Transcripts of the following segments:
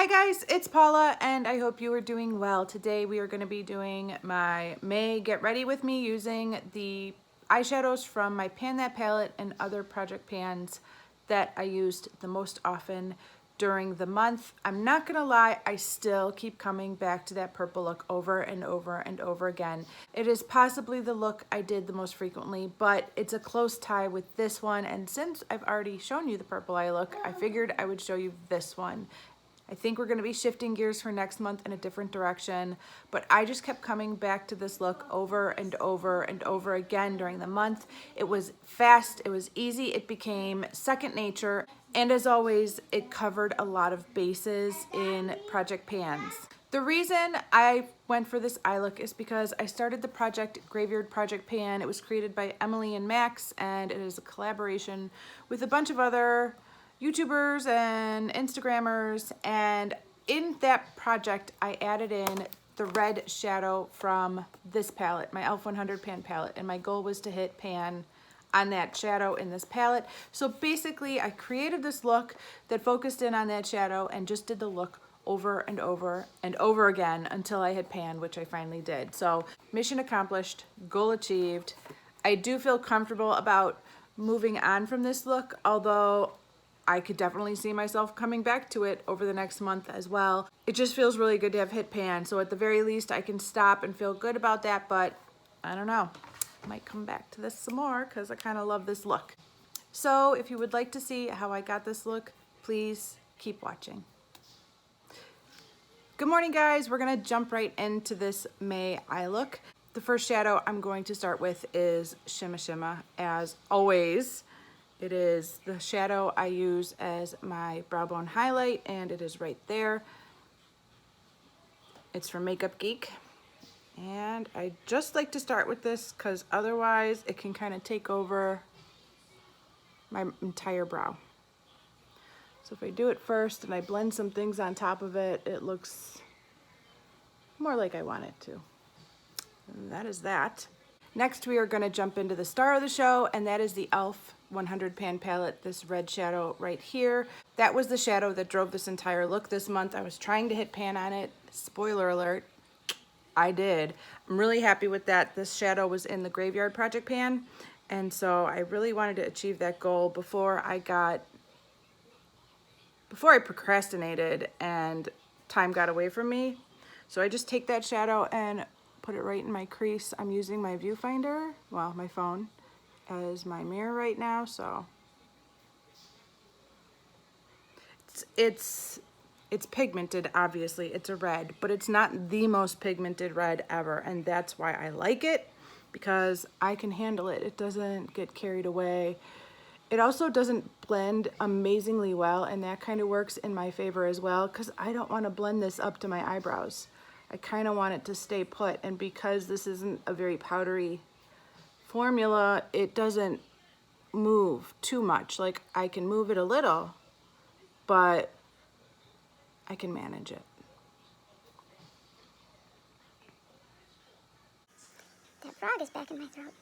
Hi guys, it's Paula and I hope you are doing well. Today we are going to be doing my May Get Ready With Me using the eyeshadows from my Pan That palette and other project pans that I used the most often during the month. I'm not gonna lie, I still keep coming back to that purple look over and over and over again. It is possibly the look I did the most frequently, but it's a close tie with this one, and since I've already shown you the purple eye look, I figured I would show you this one. I think we're gonna be shifting gears for next month in a different direction, but I just kept coming back to this look over and over and over again during the month. It was fast, it was easy, it became second nature, and as always, it covered a lot of bases in project pans. The reason I went for this eye look is because I started the project Graveyard Project Pan. It was created by Emily and Max, and it is a collaboration with a bunch of other YouTubers and Instagrammers, and in that project I added in the red shadow from this palette, my e.l.f. 100 pan palette, and my goal was to hit pan on that shadow in this palette. So basically I created this look that focused in on that shadow and just did the look over and over and over again until I hit pan, which I finally did. So mission accomplished, goal achieved. I do feel comfortable about moving on from this look, although I could definitely see myself coming back to it over the next month as well. It just feels really good to have hit pan. So at the very least, I can stop and feel good about that, but I don't know. I might come back to this some more because I kind of love this look. So if you would like to see how I got this look, please keep watching. Good morning, guys. We're gonna jump right into this May eye look. The first shadow I'm going to start with is Shimmer Shimmer, as always. It is the shadow I use as my brow bone highlight, and it is right there. It's from Makeup Geek, and I just like to start with this because otherwise it can kind of take over my entire brow. So if I do it first and I blend some things on top of it, it looks more like I want it to. And that is that. Next, we are going to jump into the star of the show, and that is the e.l.f. 100 pan palette, this red shadow right here. That was the shadow that drove this entire look this month. I was trying to hit pan on it. Spoiler alert, I did. I'm really happy with that. This shadow was in the Graveyard Project pan, and so I really wanted to achieve that goal before I procrastinated and time got away from me. So I just take that shadow and put it right in my crease. I'm using my viewfinder, well, my phone, as my mirror right now, so it's pigmented, obviously. It's a red, but it's not the most pigmented red ever, and that's why I like it, because I can handle it. It doesn't get carried away. It also doesn't blend amazingly well, and that kind of works in my favor as well, because I don't want to blend this up to my eyebrows. I kind of want it to stay put, and because this isn't a very powdery formula, it doesn't move too much. Like, I can move it a little, but I can manage it. That frog is back in my throat.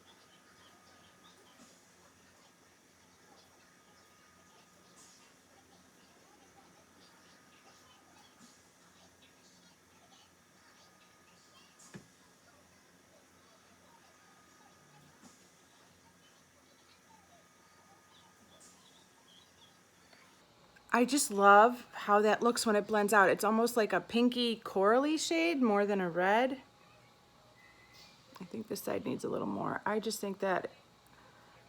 I just love how that looks when it blends out. It's almost like a pinky corally shade more than a red. I think this side needs a little more. I just think that,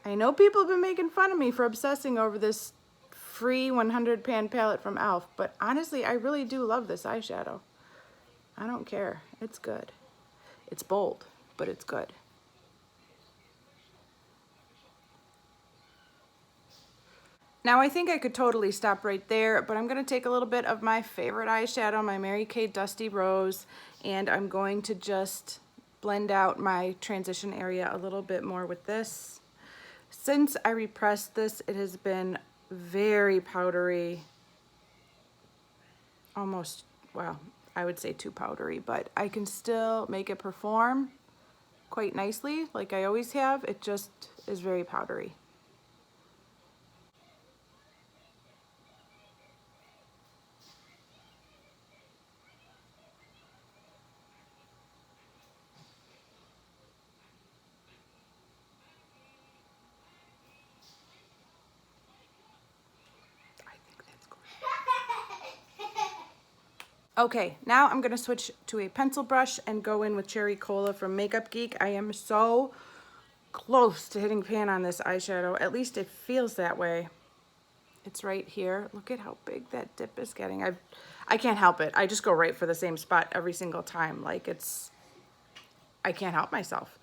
I know people have been making fun of me for obsessing over this free 100 pan palette from e.l.f., but honestly, I really do love this eyeshadow. I don't care. It's good. It's bold, but it's good. Now I think I could totally stop right there, but I'm going to take a little bit of my favorite eyeshadow, my Mary Kay Dusty Rose, and I'm going to just blend out my transition area a little bit more with this. Since I repressed this, it has been very powdery, almost, well, I would say too powdery, but I can still make it perform quite nicely like I always have. It just is very powdery. Okay, now I'm gonna switch to a pencil brush and go in with Cherry Cola from Makeup Geek. I am so close to hitting pan on this eyeshadow. At least it feels that way. It's right here. Look at how big that dip is getting. I can't help it. I just go right for the same spot every single time. Like I can't help myself.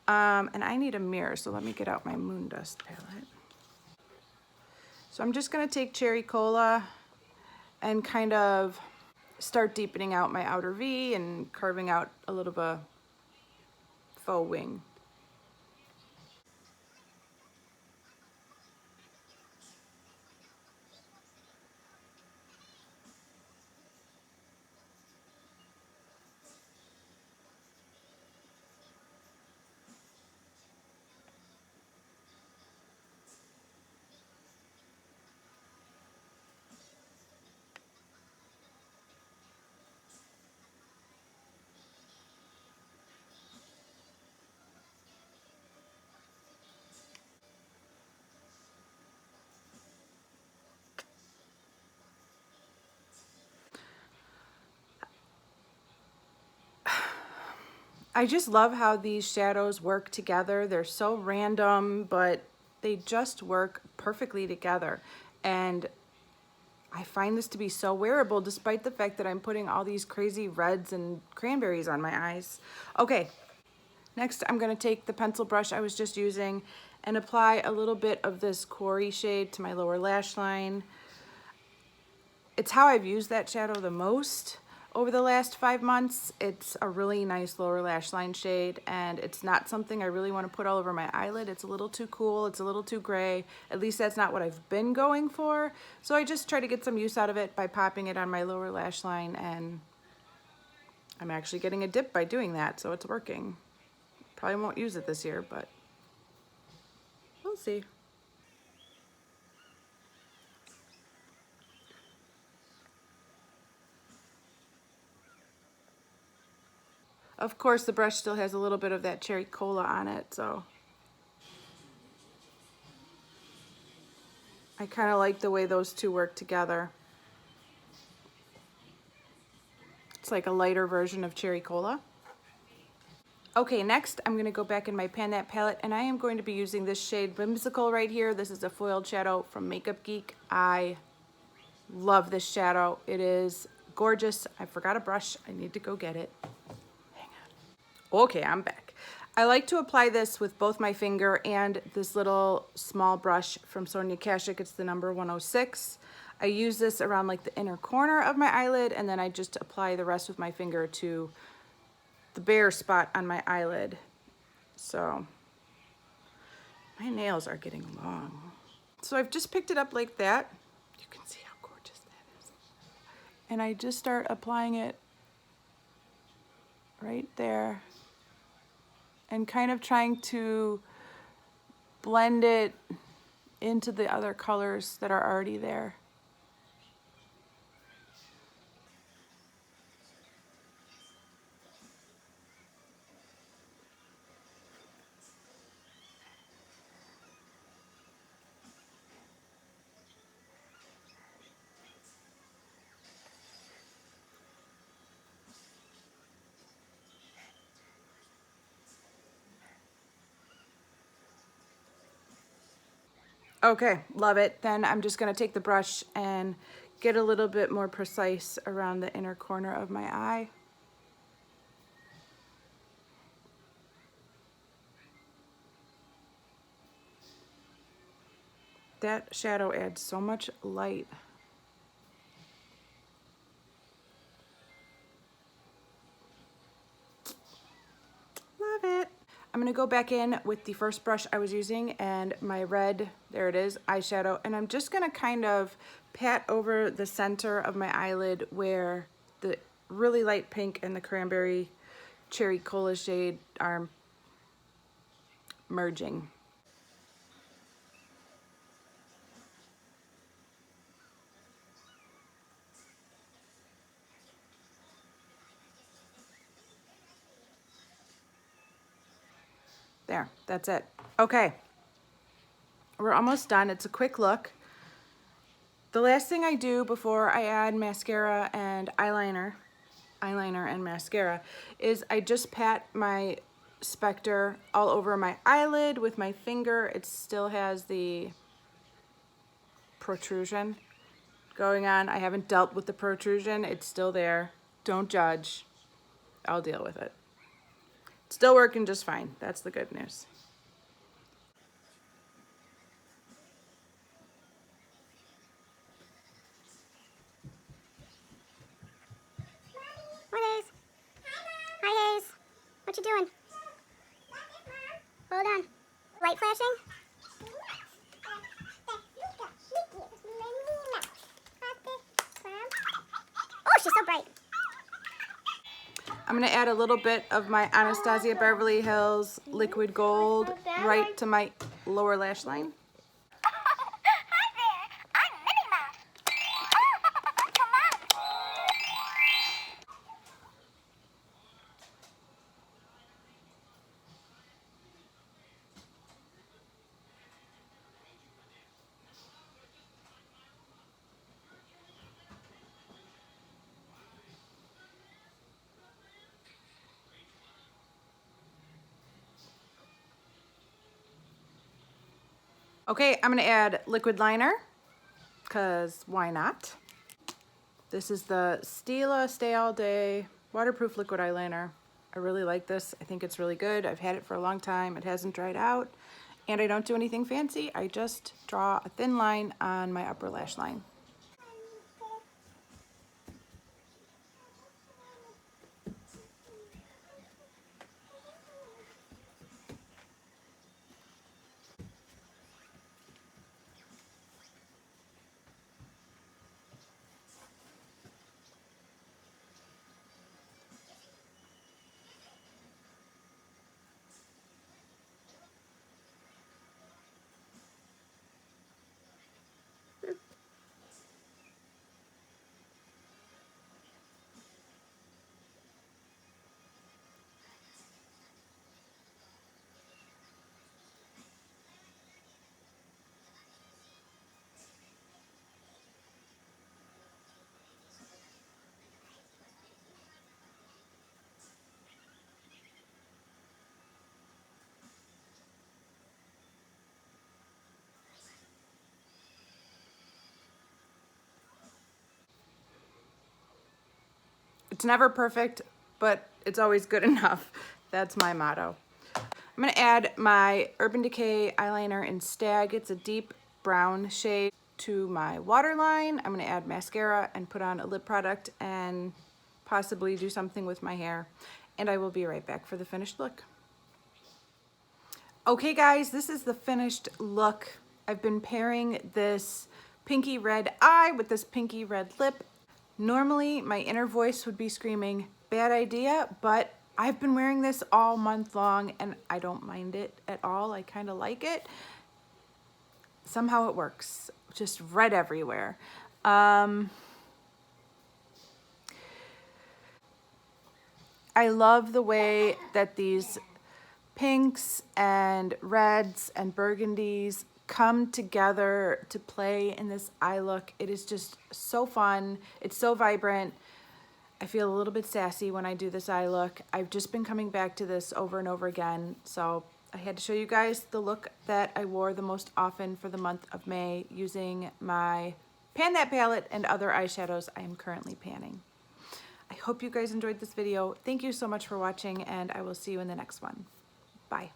And I need a mirror, so let me get out my Moon Dust palette. So I'm just gonna take Cherry Cola and kind of start deepening out my outer V and carving out a little of a faux wing. I just love how these shadows work together. They're so random, but they just work perfectly together. And I find this to be so wearable despite the fact that I'm putting all these crazy reds and cranberries on my eyes. Okay, next I'm gonna take the pencil brush I was just using and apply a little bit of this Quarry shade to my lower lash line. It's how I've used that shadow the most over the last 5 months. It's a really nice lower lash line shade, and it's not something I really want to put all over my eyelid. It's a little too cool, it's a little too gray. At least that's not what I've been going for. So I just try to get some use out of it by popping it on my lower lash line, and I'm actually getting a dip by doing that, so it's working. Probably won't use it this year, but we'll see. Of course, the brush still has a little bit of that Cherry Cola on it, so I kind of like the way those two work together. It's like a lighter version of Cherry Cola. Okay, next I'm going to go back in my Pan That palette, and I am going to be using this shade Whimsical right here. This is a foiled shadow from Makeup Geek. I love this shadow. It is gorgeous. I forgot a brush. I need to go get it. Hang on. Okay, I'm back. I like to apply this with both my finger and this little small brush from Sonia Kashuk. It's the number 106. I use this around like the inner corner of my eyelid, and then I just apply the rest with my finger to the bare spot on my eyelid. So my nails are getting long. So I've just picked it up like that. You can see how gorgeous that is. And I just start applying it right there and kind of trying to blend it into the other colors that are already there. Okay, love it. Then I'm just gonna take the brush and get a little bit more precise around the inner corner of my eye. That shadow adds so much light. Love it. I'm gonna go back in with the first brush I was using and my red, there it is, eyeshadow, and I'm just gonna kind of pat over the center of my eyelid where the really light pink and the cranberry cherry cola shade are merging. There, that's it. Okay, we're almost done. It's a quick look. The last thing I do before I add mascara and eyeliner eyeliner and mascara is I just pat my Spectre all over my eyelid with my finger. It still has the protrusion going on. I haven't dealt with the protrusion. It's still there. Don't judge. I'll deal with it. It's still working just fine. That's the good news. Hi, Hayes. Hi, Hayes. What you doing? Hold on. Light flashing? Oh, she's so bright. I'm going to add a little bit of my Anastasia Beverly Hills Liquid Gold right to my lower lash line. Okay, I'm gonna add liquid liner, because why not? This is the Stila Stay All Day Waterproof Liquid Eyeliner. I really like this. I think it's really good. I've had it for a long time. It hasn't dried out, and I don't do anything fancy. I just draw a thin line on my upper lash line. It's never perfect, but it's always good enough. That's my motto. I'm gonna add my Urban Decay eyeliner in Stag. It's a deep brown shade to my waterline. I'm gonna add mascara and put on a lip product and possibly do something with my hair. And I will be right back for the finished look. Okay guys, this is the finished look. I've been pairing this pinky red eye with this pinky red lip. Normally my inner voice would be screaming, bad idea, but I've been wearing this all month long and I don't mind it at all. I kind of like it. Somehow it works. Just red everywhere. I love the way that these pinks and reds and burgundies come together to play in this eye look. It is just so fun. It's so vibrant. I feel a little bit sassy when I do this eye look. I've just been coming back to this over and over again. So I had to show you guys the look that I wore the most often for the month of May using my Pan That palette and other eyeshadows I am currently panning. I hope you guys enjoyed this video. Thank you so much for watching, and I will see you in the next one. Bye.